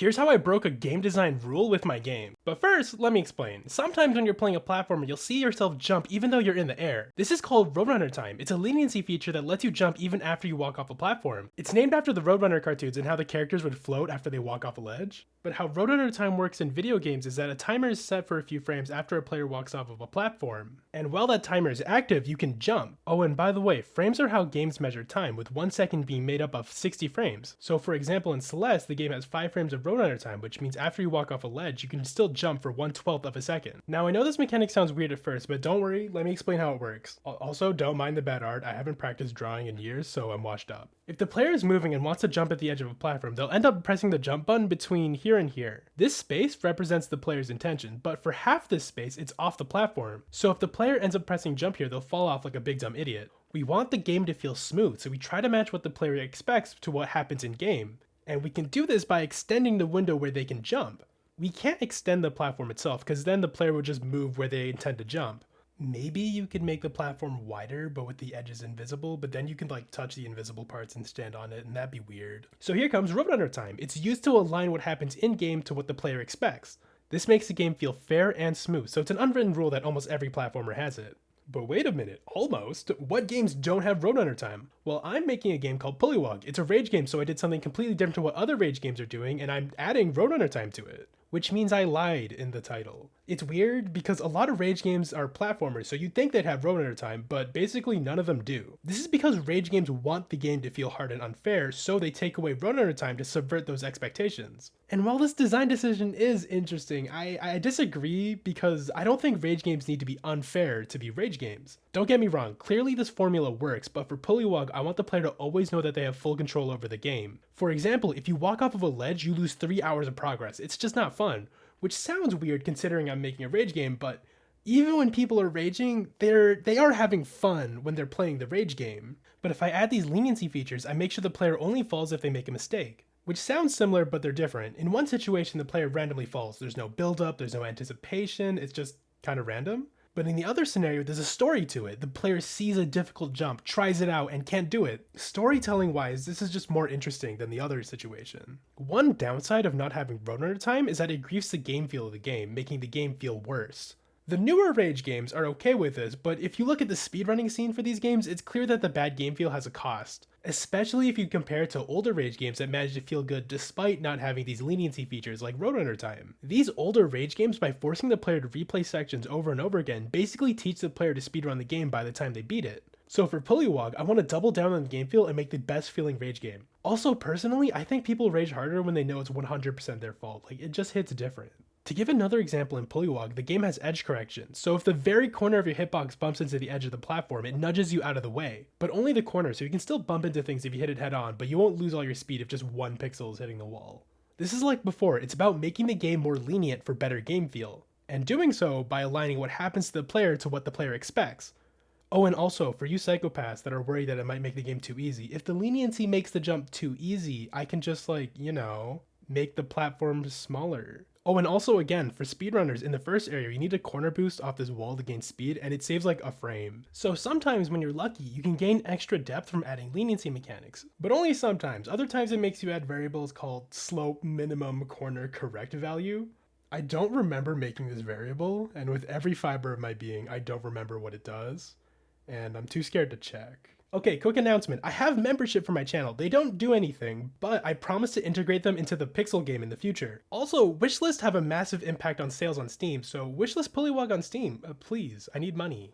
Here's how I broke a game design rule with my game. But first, let me explain. Sometimes when you're playing a platformer, you'll see yourself jump even though you're in the air. This is called Roadrunner time. It's a leniency feature that lets you jump even after you walk off a platform. It's named after the Roadrunner cartoons and how the characters would float after they walk off a ledge. But how Roadrunner time works in video games is that a timer is set for a few frames after a player walks off of a platform. And while that timer is active, you can jump. Oh, and by the way, frames are how games measure time, with 1 second being made up of 60 frames. So for example, in Celeste, the game has 5 frames of Roadrunner time, which means after you walk off a ledge, you can still jump for 1/12 of a second. Now I know this mechanic sounds weird at first, but don't worry, let me explain how it works. Also, don't mind the bad art, I haven't practiced drawing in years, so I'm washed up. If the player is moving and wants to jump at the edge of a platform, they'll end up pressing the jump button between here and here. This space represents the player's intention, but for half this space, it's off the platform. So if the player ends up pressing jump here, they'll fall off like a big dumb idiot. We want the game to feel smooth, so we try to match what the player expects to what happens in game. And we can do this by extending the window where they can jump. We can't extend the platform itself, because then the player will just move where they intend to jump. Maybe you could make the platform wider, but with the edges invisible, but then you can like touch the invisible parts and stand on it, and that'd be weird. So here comes Roadrunner time. It's used to align what happens in-game to what the player expects. This makes the game feel fair and smooth, so it's an unwritten rule that almost every platformer has it. But wait a minute, almost? What games don't have Roadrunner time? Well, I'm making a game called Pullywog. It's a rage game, so I did something completely different to what other rage games are doing, and I'm adding Roadrunner time to it. Which means I lied in the title. It's weird because a lot of rage games are platformers, so you'd think they'd have Roadrunner time, but basically none of them do. This is because rage games want the game to feel hard and unfair, so they take away Roadrunner time to subvert those expectations. And while this design decision is interesting, I disagree because I don't think rage games need to be unfair to be rage games. Don't get me wrong, clearly this formula works, but for Pullywog, I want the player to always know that they have full control over the game. For example, if you walk off of a ledge, you lose 3 hours of progress. It's just not fun, which sounds weird considering I'm making a rage game, but even when people are raging, they are having fun when they're playing the rage game. But if I add these leniency features, I make sure the player only falls if they make a mistake. Which sounds similar, but they're different. In one situation, the player randomly falls. There's no build-up, there's no anticipation, it's just kind of random. But in the other scenario, there's a story to it. The player sees a difficult jump, tries it out, and can't do it. Storytelling-wise, this is just more interesting than the other situation. One downside of not having Roadrunner time is that it griefs the game feel of the game, making the game feel worse. The newer rage games are okay with this, but if you look at the speedrunning scene for these games, it's clear that the bad game feel has a cost. Especially if you compare it to older rage games that manage to feel good despite not having these leniency features like Roadrunner time. These older rage games, by forcing the player to replay sections over and over again, basically teach the player to speedrun the game by the time they beat it. So for Pullywog, I want to double down on the game feel and make the best feeling rage game. Also, personally, I think people rage harder when they know it's 100% their fault. Like, it just hits different. To give another example in Pullywog, the game has edge correction, so if the very corner of your hitbox bumps into the edge of the platform, it nudges you out of the way. But only the corner, so you can still bump into things if you hit it head on, but you won't lose all your speed if just 1 pixel is hitting the wall. This is like before, it's about making the game more lenient for better game feel, and doing so by aligning what happens to the player to what the player expects. Oh, and also, for you psychopaths that are worried that it might make the game too easy, if the leniency makes the jump too easy, I can just make the platform smaller. Oh, and also again, for speedrunners, in the first area, you need a corner boost off this wall to gain speed, and it saves like a frame. So sometimes when you're lucky, you can gain extra depth from adding leniency mechanics. But only sometimes. Other times it makes you add variables called slope, minimum, corner, correct value. I don't remember making this variable, and with every fiber of my being, I don't remember what it does. And I'm too scared to check. Okay, quick announcement. I have membership for my channel. They don't do anything, but I promise to integrate them into the Pixel game in the future. Also, wishlists have a massive impact on sales on Steam, so wishlist Pullywog on Steam. Please, I need money.